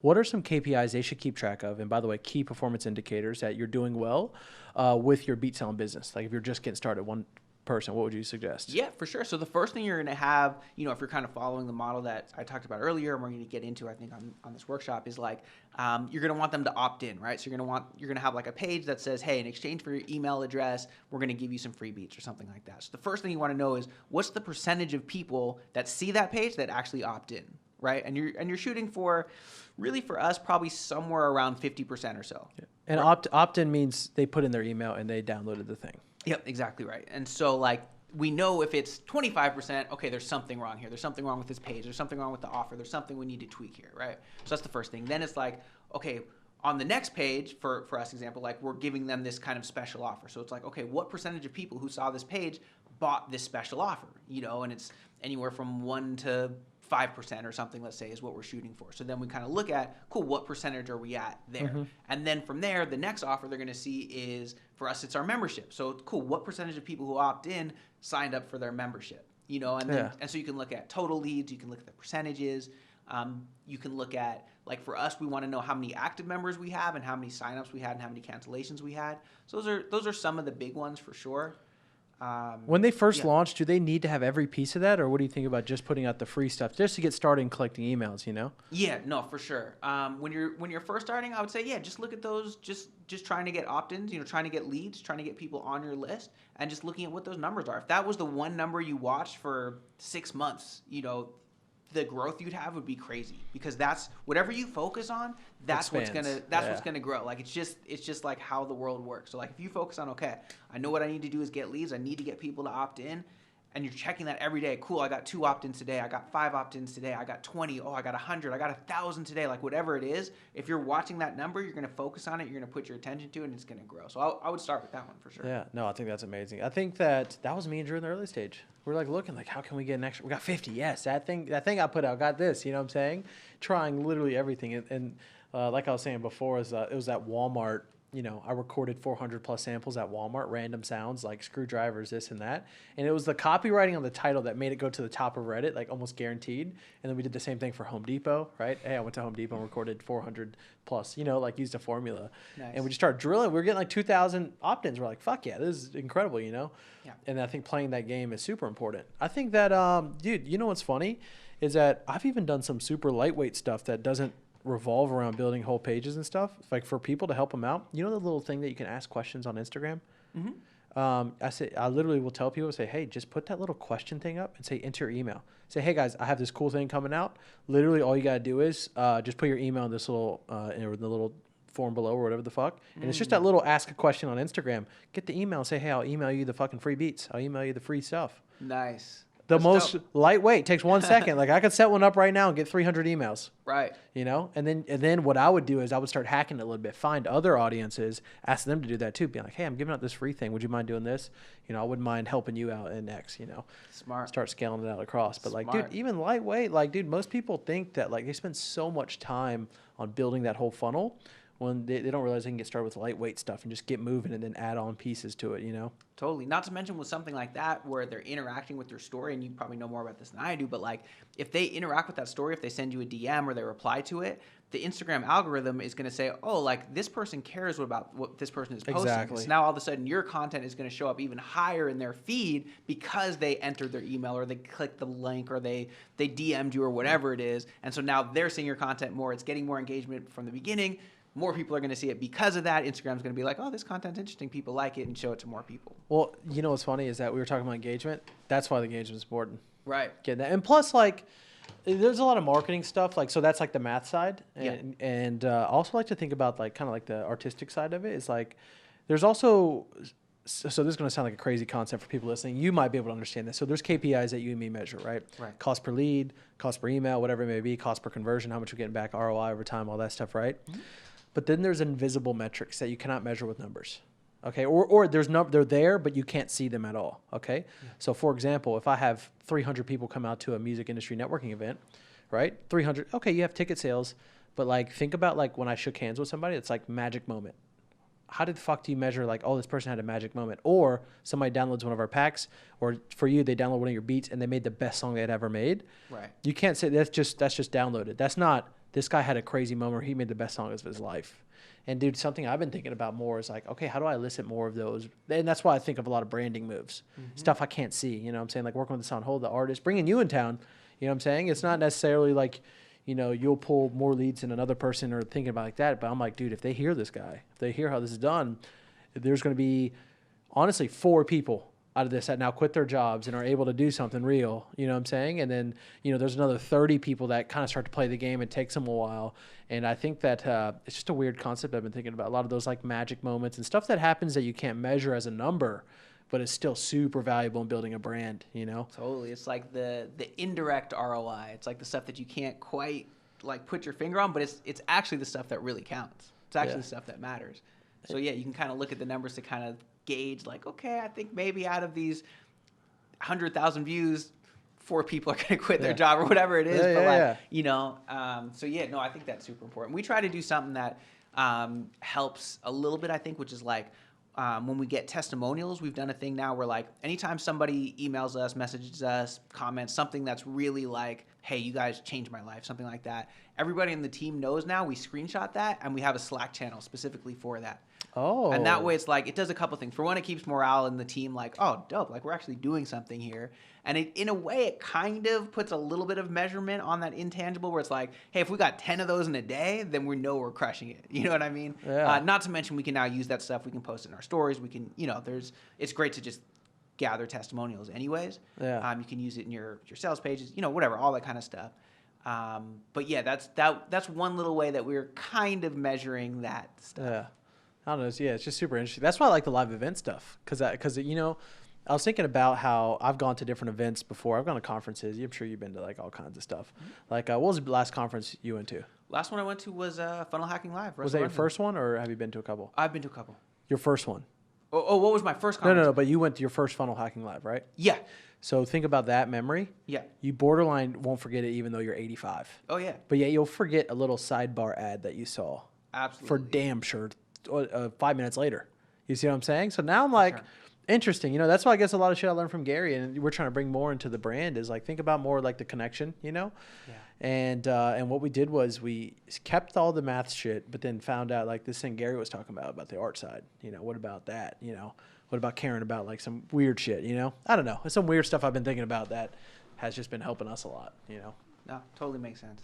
What are some KPIs they should keep track of? And by the way, key performance indicators that you're doing well with your beat selling business. Like if you're just getting started, one person, what would you suggest? Yeah, for sure. So the first thing you're going to have, if you're kind of following the model that I talked about earlier, and we're going to get into, I think, on this workshop, is like you're going to want them to opt in, right? So you're going to have like a page that says, hey, in exchange for your email address, we're going to give you some free beats or something like that. So the first thing you want to know is what's the percentage of people that see that page that actually opt in, right? And you're shooting for, really for us, probably somewhere around 50% or so. Yeah. And right. Opt-in means they put in their email and they downloaded the thing. Yep, exactly right. And so like we know if it's 25%, okay, there's something wrong here. There's something wrong with this page. There's something wrong with the offer. There's something we need to tweak here, right? So that's the first thing. Then it's like, okay, on the next page, for us example, like we're giving them this kind of special offer. So it's like, okay, what percentage of people who saw this page bought this special offer? And it's anywhere from 1 to 5% or something, let's say, is what we're shooting for. So then we kind of look at, cool, what percentage are we at there? Mm-hmm. And then from there, the next offer they're going to see is, for us, it's our membership. So cool, what percentage of people who opt in signed up for their membership? And so you can look at total leads, you can look at the percentages, you can look at, like for us, we want to know how many active members we have and how many signups we had and how many cancellations we had. So those are some of the big ones for sure. When they first launched, do they need to have every piece of that, or what do you think about just putting out the free stuff just to get started and collecting emails? Yeah, no, for sure. When you're first starting, I would say just look at those, just trying to get opt-ins, trying to get leads, trying to get people on your list, and just looking at what those numbers are. If that was the one number you watched for 6 months, the growth you'd have would be crazy, because that's whatever you focus on, that's what's gonna grow. Like it's just like how the world works. So like if you focus on, okay, I know what I need to do is get leads, I need to get people to opt in, and you're checking that every day. Cool, I got 2 opt-ins today, I got 5 opt-ins today, I got 20, I got 100, I got 1,000 today. Like whatever it is, if you're watching that number, you're gonna focus on it, you're gonna put your attention to it, and it's gonna grow. So I would start with that one for sure. Yeah, no, I think that's amazing. I think that was me and Drew in the early stage. We're like looking like, how can we get an extra? We got 50. Yes, that thing I put out got this. You know what I'm saying? Trying literally everything. And like I was saying before, it was at Walmart. I recorded 400 plus samples at Walmart, random sounds like screwdrivers, this and that. And it was the copywriting on the title that made it go to the top of Reddit, like almost guaranteed. And then we did the same thing for Home Depot, right? Hey, I went to Home Depot and recorded 400 plus, like used a formula. Nice. And we just started drilling. We were getting like 2,000 opt-ins. We're like, fuck yeah, this is incredible, Yeah. And I think playing that game is super important. I think that, dude, what's funny is that I've even done some super lightweight stuff that doesn't revolve around building whole pages and stuff, like for people to help them out. The little thing that you can ask questions on Instagram. Mm-hmm. I literally will tell people, say, hey, just put that little question thing up and say enter your email. Say, hey guys, I have this cool thing coming out. Literally all you gotta do is just put your email in this little in the little form below or whatever the fuck. And it's just that little ask a question on Instagram. Get the email and say, hey, I'll email you the fucking free beats. I'll email you the free stuff. Nice. That's most dope. Lightweight, takes 1 second. Like I could set one up right now and get 300 emails. Right. And then what I would do is I would start hacking it a little bit, find other audiences, ask them to do that too. Be like, hey, I'm giving out this free thing. Would you mind doing this? I wouldn't mind helping you out in X, Smart. Start scaling it out across. But like, dude, even lightweight, like, dude, most people think that like they spend so much time on building that whole funnel when they don't realize they can get started with lightweight stuff and just get moving and then add on pieces to it, Totally. Not to mention with something like that where they're interacting with your story, and you probably know more about this than I do, but like if they interact with that story, if they send you a DM or they reply to it, the Instagram algorithm is going to say, oh, like this person cares about what this person is posting. Exactly. So now all of a sudden your content is going to show up even higher in their feed because they entered their email or they clicked the link or they DM'd you or whatever it is. And so now they're seeing your content more. It's getting more engagement from the beginning. More people are going to see it because of that. Instagram's going to be like, oh, this content's interesting. People like it, and show it to more people. Well, what's funny is that we were talking about engagement. That's why the engagement is important. Right. Getting that. And plus, like, there's a lot of marketing stuff. Like, so that's like the math side. And I also like to think about like kind of like the artistic side of it. Is like, there's also, so this is going to sound like a crazy concept for people listening. You might be able to understand this. So there's KPIs that you and me measure, right? Right. Cost per lead, cost per email, whatever it may be, cost per conversion, how much you're getting back, ROI over time, all that stuff, right? Mm-hmm. But then there's invisible metrics that you cannot measure with numbers. Okay, or they're there, but you can't see them at all. Okay, yeah. So for example, if I have 300 people come out to a music industry networking event, right? 300. Okay, you have ticket sales, but like think about like when I shook hands with somebody, it's like magic moment. How the fuck do you measure like, oh, this person had a magic moment? Or somebody downloads one of our packs, or for you, they download one of your beats and they made the best song they had ever made. Right. You can't say that's just downloaded. That's not this guy had a crazy moment where he made the best song of his life. And dude, something I've been thinking about more is like, okay, how do I elicit more of those? And that's why I think of a lot of branding moves, stuff I can't see. You know what I'm saying? Like working with the Sound Hold, the artist, bringing you in town. You know what I'm saying? It's not necessarily like, you know, you'll pull more leads than another person or thinking about like that. But I'm like, dude, if they hear this guy, if they hear how this is done, there's going to be honestly 4 people out of this that now quit their jobs and are able to do something real, you know what I'm saying? And then, you know, there's another 30 people that kind of start to play the game. It takes them a while. And I think that it's just a weird concept I've been thinking about. A lot of those like magic moments and stuff that happens that you can't measure as a number, but it's still super valuable in building a brand, you know? Totally. It's like the indirect ROI. It's like the stuff that you can't quite like put your finger on, but it's actually the stuff that really counts. It's actually the stuff that matters. So yeah, you can kind of look at the numbers to kind of gauge like, okay, I think maybe out of these 100,000 views, 4 people are going to quit their job or whatever it is. You know, so yeah, no, I think that's super important. We try to do something that helps a little bit, I think, which is like when we get testimonials, we've done a thing now where like anytime somebody emails us, messages us, comments, something that's really like, hey, you guys changed my life, something like that. Everybody in the team knows now. We screenshot that and we have a Slack channel specifically for that. Oh. And that way it's like, it does a couple things. For one, it keeps morale in the team like, oh, dope, like we're actually doing something here. And in a way, it kind of puts a little bit of measurement on that intangible where it's like, hey, if we got 10 of those in a day, then we know we're crushing it. You know what I mean? Yeah. Not to mention we can now use that stuff. We can post it in our stories. We can, you know, it's great to just gather testimonials anyways. Yeah. You can use it in your sales pages, you know, whatever, all that kind of stuff. But yeah, that's one little way that we're kind of measuring that stuff. Yeah. I don't know. It's just super interesting. That's why I like the live event stuff. Because you know, I was thinking about how I've gone to different events before. I've gone to conferences. I'm sure you've been to like all kinds of stuff. Like, what was the last conference you went to? Last one I went to was Funnel Hacking Live. Was that your first one, or have you been to a couple? I've been to a couple. Your first one? Oh, what was my first conference? No. But you went to your first Funnel Hacking Live, right? Yeah. So think about that memory. Yeah. You borderline won't forget it even though you're 85. Oh, yeah. But yeah, you'll forget a little sidebar ad that you saw. Absolutely. For damn sure 5 minutes later. You see what I'm saying? So now I'm like, interesting. You know, that's why I guess a lot of shit I learned from Gary, and we're trying to bring more into the brand, is like think about more like the connection, you know? Yeah. And what we did was we kept all the math shit, but then found out like this thing Gary was talking about the art side. You know, what about that? You know, what about caring about like some weird shit, you know? I don't know. It's some weird stuff I've been thinking about that has just been helping us a lot, you know? No, totally makes sense.